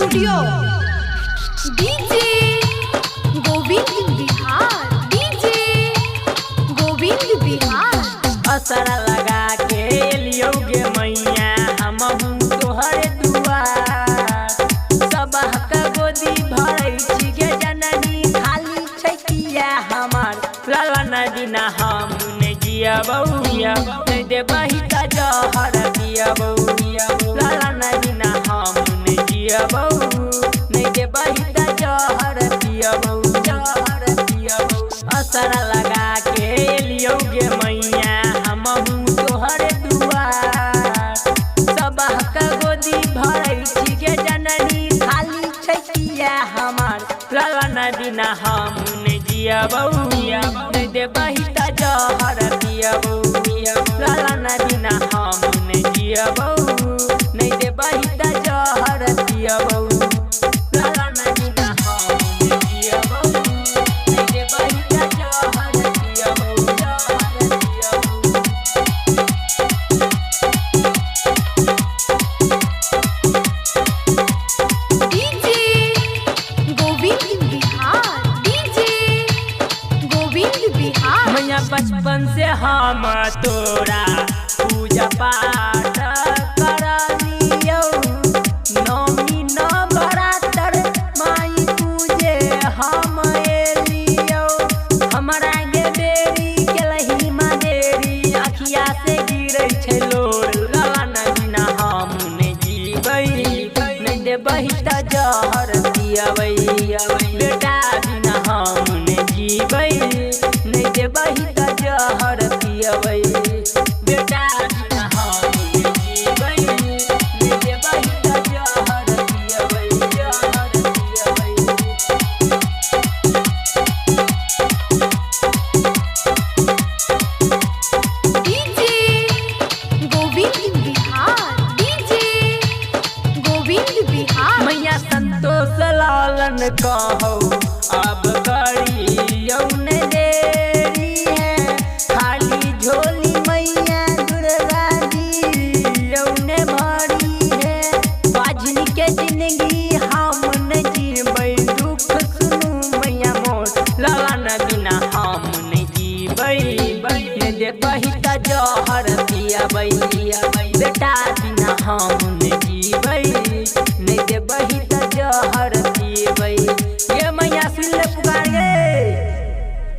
Studio DJ Govind Bihar, DJ Govind Bihar. असरा लगा के लियोगे मैया हमहू तोहरे दुआर, सब का गोदी भरै छी गे जननी, खाली छै किया हमार लालन बिना हम नहीं जियबौ, नहीं देबही त जहर पियबौ, लालन बिना हम नहीं जियबौ, नहीं देबही त जहर पियबौ, जहर पियबौ। असरा लगा के लियोगे मैया हमहू तोहरे दुआर, सब का गोदी भरै छी गे जननी, खाली छै किया हमार लालन बिना हम नहीं जियबौ, नहीं देबही त जहर पियबौ, लालन बिना हम नहीं जियबौ, नहीं देबही त जहर पियबौ, लालन बिना हम नहीं जियबौ, नहीं देबही त जहर पियबौ, जहर पियबौ। DJ Govind Bihar, DJ Govind Bihar. मैया बचपन से हम तोरा पूजा पाठ करनियो, नौमी नवरात्र माई पूजे हम एलियो, हमरा गे बेरी केलही मादेरी, अखिया से गिरै छै लोर, लालन बिना हम नहीं जीबै, नहीं देबही त जहर पियबै, बेटा बिना हम नहीं जीबै, नहीं देबही त जहर पियबै, बेटा बिना हम नहीं जीबै, नहीं देबही त जहर पियबै, जहर पियबै। DJ Govind Bihar, DJ Govind Bihar. मैया संतोष लालन कहौ